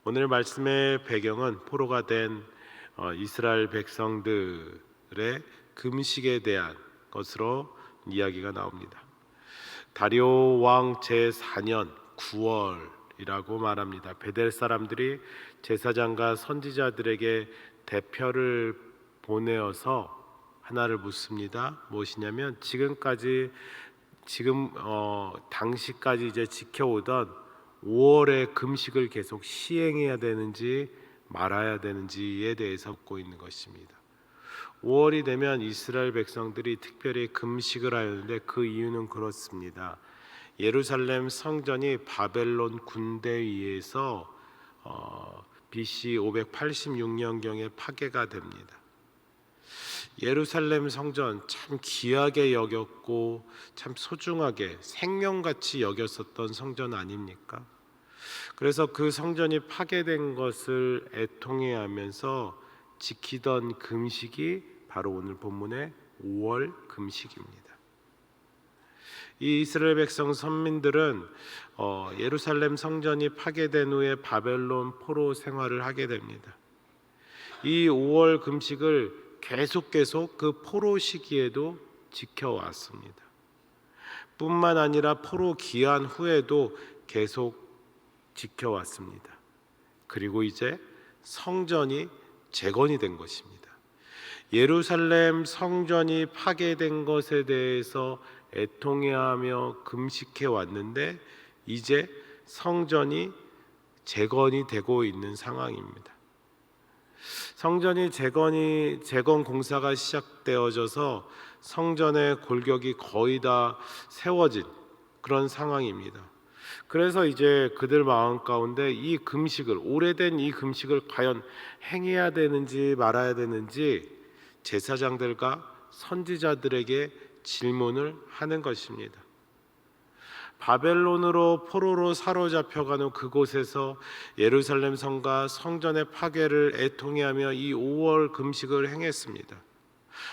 오늘 말씀의 배경은 포로가 된 이스라엘 백성들의 금식에 대한 것으로 이야기가 나옵니다. 다리오 왕 제4년 9월이라고 말합니다. 베델 사람들이 제사장과 선지자들에게 대표를 보내어서 하나를 묻습니다. 무엇이냐면 당시까지 이제 지켜오던 5월의 금식을 계속 시행해야 되는지 말아야 되는지에 대해서 묻고 있는 것입니다. 5월이 되면 이스라엘 백성들이 특별히 금식을 하였는데 그 이유는 그렇습니다. 예루살렘 성전이 바벨론 군대에 의해서 BC 586년경에 파괴가 됩니다. 예루살렘 성전 참 귀하게 여겼고 참 소중하게 생명같이 여겼었던 성전 아닙니까? 그래서 그 성전이 파괴된 것을 애통해하면서 지키던 금식이 바로 오늘 본문의 5월 금식입니다. 이 이스라엘 백성 선민들은 예루살렘 성전이 파괴된 후에 바벨론 포로 생활을 하게 됩니다. 이 5월 금식을 계속 그 포로 시기에도 지켜왔습니다. 뿐만 아니라 포로 귀환 후에도 계속 지켜왔습니다. 그리고 이제 성전이 재건이 된 것입니다. 예루살렘 성전이 파괴된 것에 대해서 애통해하며 금식해 왔는데 이제 성전이 재건이 되고 있는 상황입니다. 성전이 재건 공사가 시작되어져서 성전의 골격이 거의 다 세워진 그런 상황입니다. 그래서 이제 그들 마음 가운데 이 금식을, 오래된 이 금식을 과연 행해야 되는지 말아야 되는지 제사장들과 선지자들에게 질문을 하는 것입니다. 바벨론으로 포로로 사로잡혀간 후 그곳에서 예루살렘 성과 성전의 파괴를 애통해하며 이 5월 금식을 행했습니다.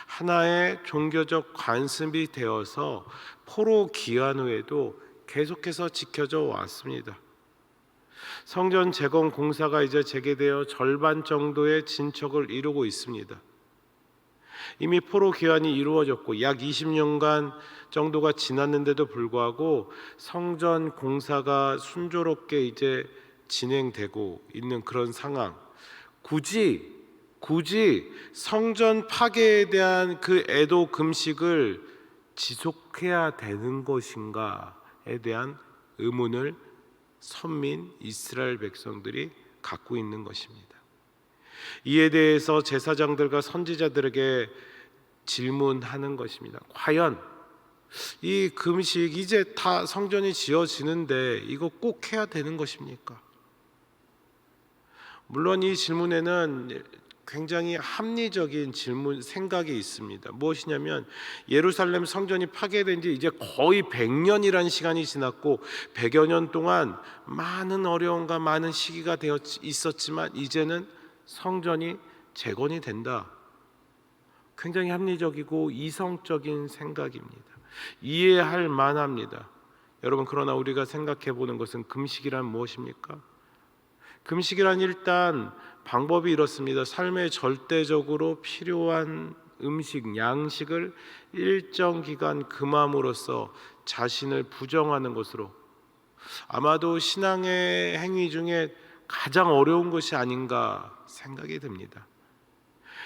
하나의 종교적 관습이 되어서 포로 귀환 후에도 계속해서 지켜져 왔습니다. 성전 재건 공사가 이제 재개되어 절반 정도의 진척을 이루고 있습니다. 이미 포로 귀환이 이루어졌고 약 20년간 정도가 지났는데도 불구하고 성전 공사가 순조롭게 이제 진행되고 있는 그런 상황. 굳이 성전 파괴에 대한 그 애도 금식을 지속해야 되는 것인가에 대한 의문을 선민 이스라엘 백성들이 갖고 있는 것입니다. 이에 대해서 제사장들과 선지자들에게 질문하는 것입니다. 과연 이 금식 이제 다 성전이 지어지는데 이거 꼭 해야 되는 것입니까? 물론 이 질문에는 굉장히 합리적인 생각이 있습니다. 무엇이냐면 예루살렘 성전이 파괴된 지 이제 거의 100년이라는 시간이 지났고 100여 년 동안 많은 어려움과 많은 시기가 되어 있었지만 이제는 성전이 재건이 된다. 굉장히 합리적이고 이성적인 생각입니다. 이해할 만합니다. 여러분, 그러나 우리가 생각해 보는 것은 금식이란 무엇입니까? 금식이란 일단 방법이 이렇습니다. 삶에 절대적으로 필요한 음식, 양식을 일정 기간 금함으로써 자신을 부정하는 것으로, 아마도 신앙의 행위 중에 가장 어려운 것이 아닌가 생각이 듭니다.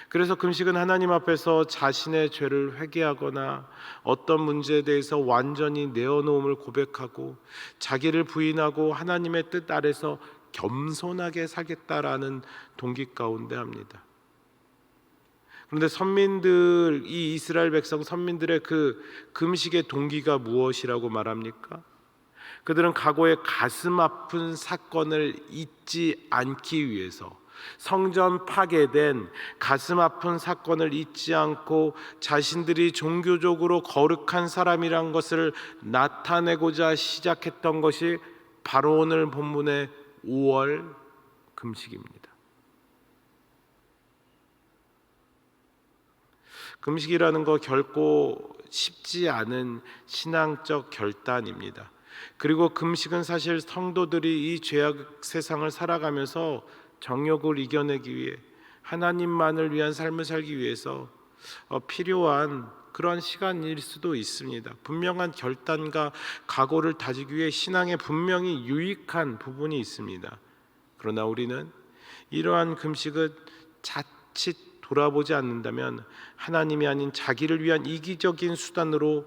그래서 금식은 하나님 앞에서 자신의 죄를 회개하거나 어떤 문제에 대해서 완전히 내어놓음을 고백하고 자기를 부인하고 하나님의 뜻 아래서 겸손하게 살겠다라는 동기 가운데 합니다. 그런데 이 이스라엘 백성 선민들의 그 금식의 동기가 무엇이라고 말합니까? 그들은 과거의 가슴 아픈 사건을 잊지 않기 위해서, 성전 파괴된 가슴 아픈 사건을 잊지 않고 자신들이 종교적으로 거룩한 사람이란 것을 나타내고자 시작했던 것이 바로 오늘 본문의 5월 금식입니다. 금식이라는 거 결코 쉽지 않은 신앙적 결단입니다. 그리고 금식은 사실 성도들이 이 죄악 세상을 살아가면서 정욕을 이겨내기 위해 하나님만을 위한 삶을 살기 위해서 필요한 그런 시간일 수도 있습니다. 분명한 결단과 각오를 다지기 위해 신앙에 분명히 유익한 부분이 있습니다. 그러나 우리는 이러한 금식을 자칫 돌아보지 않는다면 하나님이 아닌 자기를 위한 이기적인 수단으로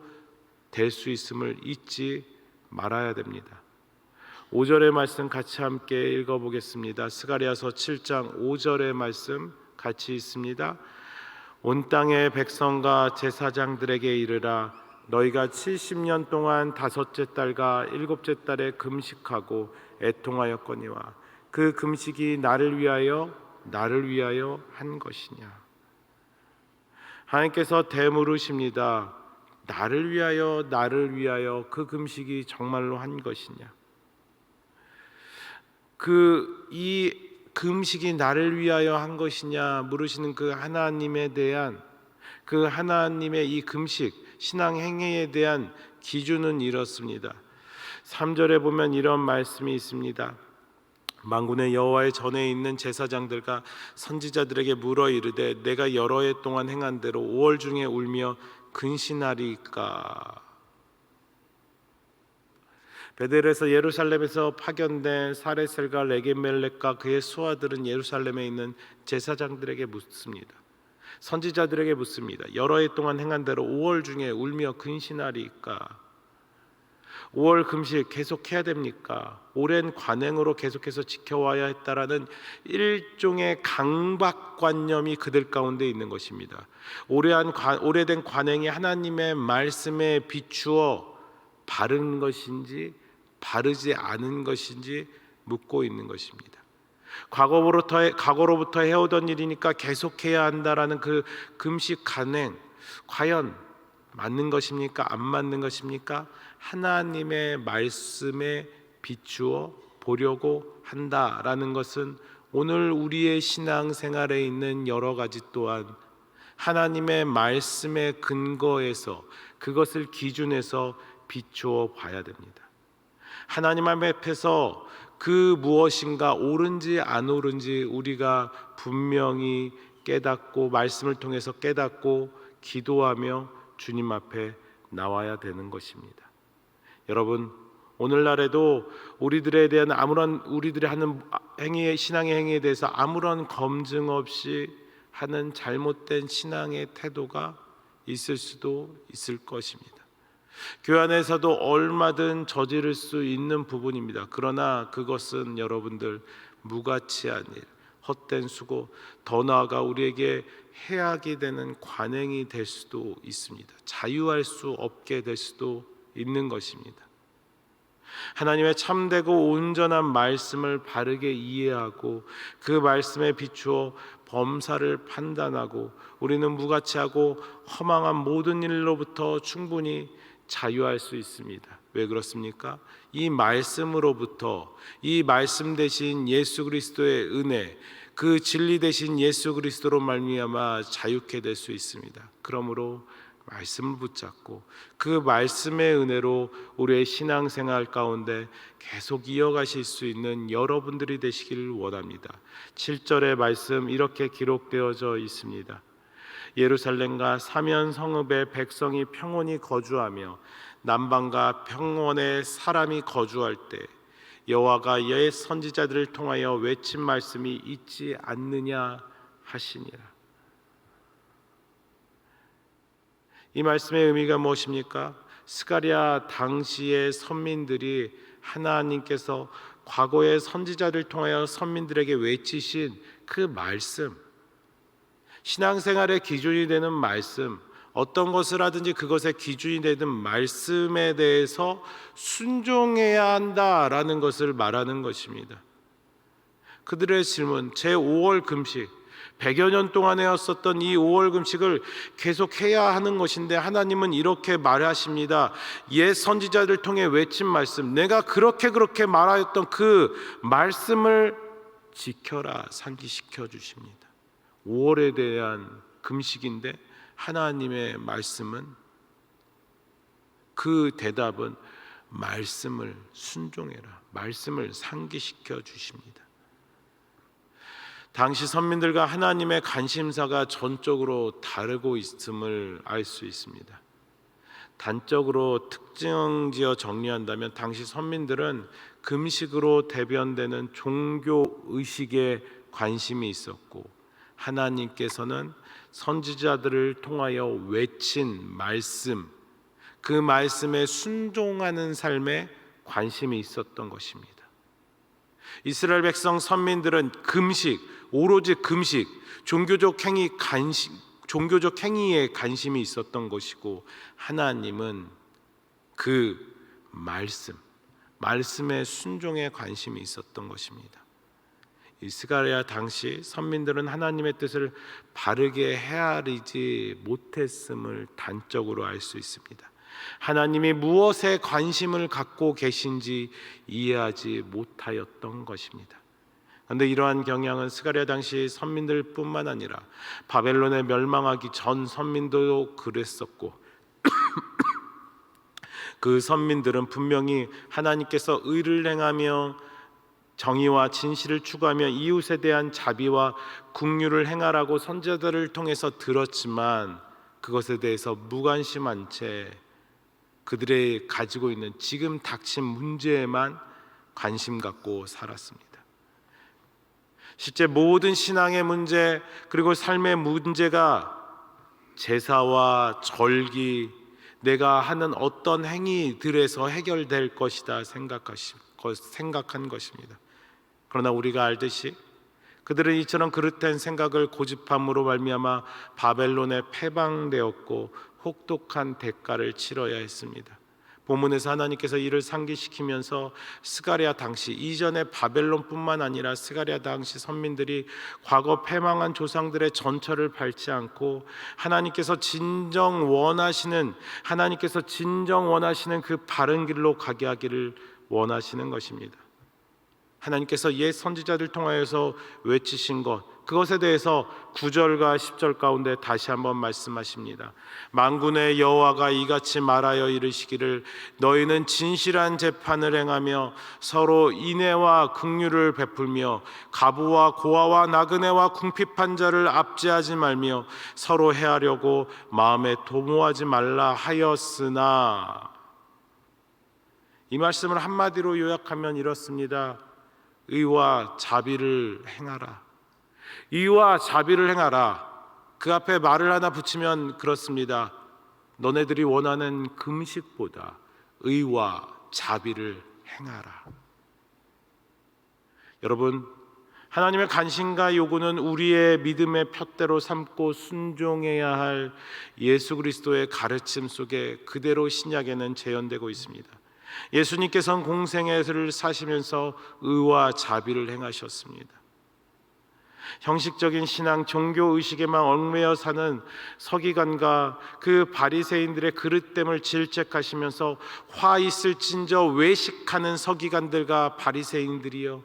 될 수 있음을 잊지 말아야 됩니다. 5절의 말씀 같이 함께 읽어보겠습니다. 스가랴서 7장 5절의 말씀 같이 있습니다. 온 땅의 백성과 제사장들에게 이르라. 너희가 70년 동안 다섯째 달과 일곱째 달에 금식하고 애통하였거니와 그 금식이 나를 위하여 한 것이냐. 하나님께서 되물으십니다. 나를 위하여 그 금식이 정말로 한 것이냐. 이 금식이 나를 위하여 한 것이냐 물으시는 그 하나님에 대한 그 하나님의 이 금식 신앙 행위에 대한 기준은 이렇습니다. 3절에 보면 이런 말씀이 있습니다. 만군의 여호와의 전에 있는 제사장들과 선지자들에게 물어 이르되 내가 여러 해 동안 행한 대로 5월 중에 울며 근신하리까. 베델에서 예루살렘에서 파견된 사레셀과 레게멜렉과 그의 수하들은 예루살렘에 있는 제사장들에게 묻습니다. 선지자들에게 묻습니다. 여러 해 동안 행한 대로 5월 중에 울며 근신하리까. 5월 금식 계속해야 됩니까? 오랜 관행으로 계속해서 지켜와야 했다라는 일종의 강박관념이 그들 가운데 있는 것입니다. 오래된 관행이 하나님의 말씀에 비추어 바른 것인지 바르지 않은 것인지 묻고 있는 것입니다. 과거로부터 해오던 일이니까 계속해야 한다라는 그 금식 간행 과연 맞는 것입니까? 안 맞는 것입니까? 하나님의 말씀에 비추어 보려고 한다라는 것은 오늘 우리의 신앙생활에 있는 여러 가지 또한 하나님의 말씀의 근거에서 그것을 기준해서 비추어 봐야 됩니다. 하나님 앞에서 그 무엇인가 옳은지 안 옳은지 우리가 분명히 깨닫고 말씀을 통해서 깨닫고 기도하며 주님 앞에 나와야 되는 것입니다. 여러분, 오늘날에도 우리들에 대한 우리들이 하는 신앙의 행위에 대해서 아무런 검증 없이 하는 잘못된 신앙의 태도가 있을 수도 있을 것입니다. 교회 안에서도 얼마든 저지를 수 있는 부분입니다. 그러나 그것은 여러분들 무가치한 일, 헛된 수고, 더 나아가 우리에게 해악이 되는 관행이 될 수도 있습니다. 자유할 수 없게 될 수도 있는 것입니다. 하나님의 참되고 온전한 말씀을 바르게 이해하고 그 말씀에 비추어 범사를 판단하고 우리는 무가치하고 허망한 모든 일로부터 충분히 자유할 수 있습니다. 왜 그렇습니까? 이 말씀으로부터 이 말씀 대신 예수 그리스도의 은혜, 그 진리 대신 예수 그리스도로 말미암아 자유케 될 수 있습니다. 그러므로 말씀을 붙잡고 그 말씀의 은혜로 우리의 신앙생활 가운데 계속 이어가실 수 있는 여러분들이 되시기를 원합니다. 7절의 말씀 이렇게 기록되어져 있습니다. 예루살렘과 사면 성읍에 백성이 평온히 거주하며 남방과 평원에 사람이 거주할 때 여호와가 옛 선지자들을 통하여 외친 말씀이 있지 않느냐 하시니라. 이 말씀의 의미가 무엇입니까? 스가랴 당시의 선민들이 하나님께서 과거의 선지자를 통하여 선민들에게 외치신 그 말씀, 신앙생활의 기준이 되는 말씀, 어떤 것을 하든지 그것의 기준이 되는 말씀에 대해서 순종해야 한다라는 것을 말하는 것입니다. 그들의 질문, 제5월 금식, 100여 년 동안 해왔었던 이 5월 금식을 계속해야 하는 것인데 하나님은 이렇게 말하십니다. 옛 선지자들 통해 외친 말씀, 내가 그렇게 말하였던 그 말씀을 지켜라, 상기시켜 주십니다. 5월에 대한 금식인데 하나님의 말씀은 그 대답은 말씀을 순종해라. 말씀을 상기시켜 주십니다. 당시 선민들과 하나님의 관심사가 전적으로 다르고 있음을 알 수 있습니다. 단적으로 특징지어 정리한다면 당시 선민들은 금식으로 대변되는 종교 의식에 관심이 있었고, 하나님께서는 선지자들을 통하여 외친 말씀, 그 말씀에 순종하는 삶에 관심이 있었던 것입니다. 이스라엘 백성 선민들은 금식, 오로지 금식, 종교적 행위에 관심이 있었던 것이고, 하나님은 그 말씀의 순종에 관심이 있었던 것입니다. 이 스가랴 당시 선민들은 하나님의 뜻을 바르게 헤아리지 못했음을 단적으로 알 수 있습니다. 하나님이 무엇에 관심을 갖고 계신지 이해하지 못하였던 것입니다. 그런데 이러한 경향은 스가랴 당시 선민들뿐만 아니라 바벨론에 멸망하기 전 선민도 그랬었고, 그 선민들은 분명히 하나님께서 의를 행하며 정의와 진실을 추구하며 이웃에 대한 자비와 긍휼을 행하라고 선지자들을 통해서 들었지만, 그것에 대해서 무관심한 채 그들의 가지고 있는 지금 닥친 문제에만 관심 갖고 살았습니다. 실제 모든 신앙의 문제, 그리고 삶의 문제가 제사와 절기, 내가 하는 어떤 행위들에서 해결될 것이다 생각한 것입니다. 그러나 우리가 알듯이 그들은 이처럼 그릇된 생각을 고집함으로 말미암아 바벨론에 패방되었고 혹독한 대가를 치러야 했습니다. 본문에서 하나님께서 이를 상기시키면서 스가랴 당시, 이전의 바벨론뿐만 아니라 스가랴 당시 선민들이 과거 패망한 조상들의 전철을 밟지 않고 하나님께서 진정 원하시는 그 바른 길로 가게 하기를 원하시는 것입니다. 하나님께서 옛 선지자들 통하여서 외치신 것, 그것에 대해서 9절과 10절 가운데 다시 한번 말씀하십니다. 만군의 여호와가 이같이 말하여 이르시기를, 너희는 진실한 재판을 행하며 서로 인애와 긍휼을 베풀며 가부와 고아와 나그네와 궁핍한 자를 압제하지 말며 서로 해하려고 마음에 도모하지 말라 하였으나, 이 말씀을 한마디로 요약하면 이렇습니다. 의와 자비를 행하라. 의와 자비를 행하라. 그 앞에 말을 하나 붙이면 그렇습니다. 너네들이 원하는 금식보다 의와 자비를 행하라. 여러분, 하나님의 관심과 요구는 우리의 믿음의 푯대로 삼고 순종해야 할 예수 그리스도의 가르침 속에 그대로 신약에는 재현되고 있습니다. 예수님께서는 공생애를 사시면서 의와 자비를 행하셨습니다. 형식적인 신앙, 종교 의식에만 얽매여 사는 서기관과 그 바리새인들의 그릇됨을 질책하시면서 화 있을진저 외식하는 서기관들과 바리새인들이여,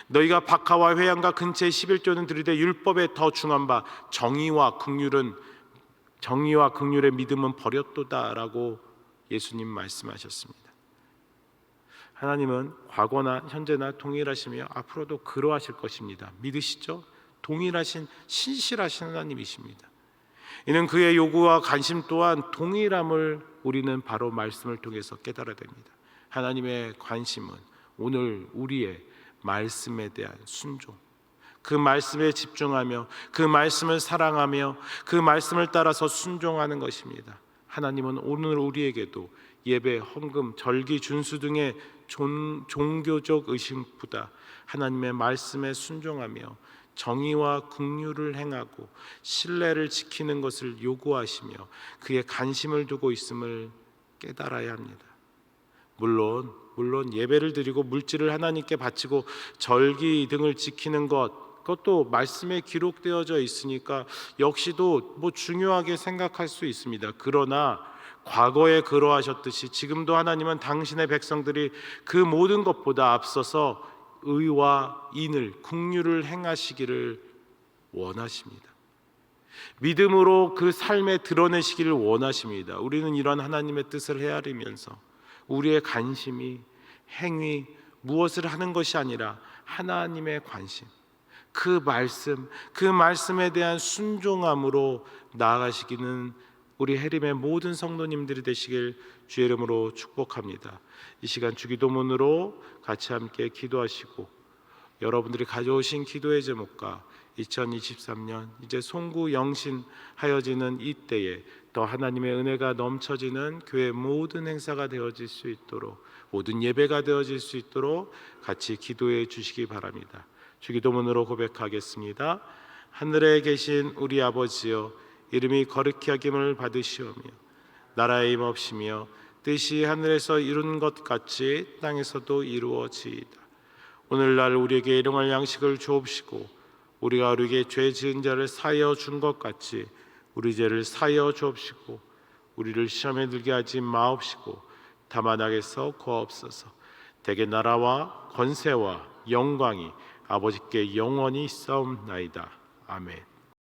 너희가 박하와 회양과 근처의 11조는 들이되 율법에 더 중한 바 정의와 긍휼의 믿음은 버렸도다라고 예수님 말씀하셨습니다. 하나님은 과거나 현재나 동일하시며 앞으로도 그러하실 것입니다. 믿으시죠? 동일하신 신실하신 하나님이십니다. 이는 그의 요구와 관심 또한 동일함을 우리는 바로 말씀을 통해서 깨달아야 됩니다. 하나님의 관심은 오늘 우리의 말씀에 대한 순종, 그 말씀에 집중하며 그 말씀을 사랑하며 그 말씀을 따라서 순종하는 것입니다. 하나님은 오늘 우리에게도 예배, 헌금, 절기, 준수 등의 종교적 의식보다 하나님의 말씀에 순종하며 정의와 긍휼을 행하고 신뢰를 지키는 것을 요구하시며 그의 관심을 두고 있음을 깨달아야 합니다. 물론 예배를 드리고 물질을 하나님께 바치고 절기 등을 지키는 그것도 말씀에 기록되어져 있으니까 역시도 중요하게 생각할 수 있습니다. 그러나 과거에 그러하셨듯이 지금도 하나님은 당신의 백성들이 그 모든 것보다 앞서서 의와 인을, 긍휼을 행하시기를 원하십니다. 믿음으로 그 삶에 드러내시기를 원하십니다. 우리는 이런 하나님의 뜻을 헤아리면서 우리의 관심이 행위 무엇을 하는 것이 아니라 하나님의 관심, 그 말씀에 대한 순종함으로 나아가시기는 우리 해림의 모든 성도님들이 되시길 주의 이름으로 축복합니다. 이 시간 주기도문으로 같이 함께 기도하시고, 여러분들이 가져오신 기도의 제목과 2023년 이제 송구영신하여지는 이때에 더 하나님의 은혜가 넘쳐지는 교회 모든 행사가 되어질 수 있도록, 모든 예배가 되어질 수 있도록 같이 기도해 주시기 바랍니다. 주기도문으로 고백하겠습니다. 하늘에 계신 우리 아버지여, 이름이 거룩히 여김을 받으시오며 나라의 임없으며 뜻이 하늘에서 이룬 것 같이 땅에서도 이루어지이다. 오늘날 우리에게 일용할 양식을 주옵시고, 우리가 우리에게 죄 지은 자를 사하여 준 것 같이 우리 죄를 사하여 주옵시고, 우리를 시험에 들게 하지 마옵시고 다만 악에서 구하옵소서. 대개 나라와 권세와 영광이 아버지께 영원히 있사옵나이다. 아멘.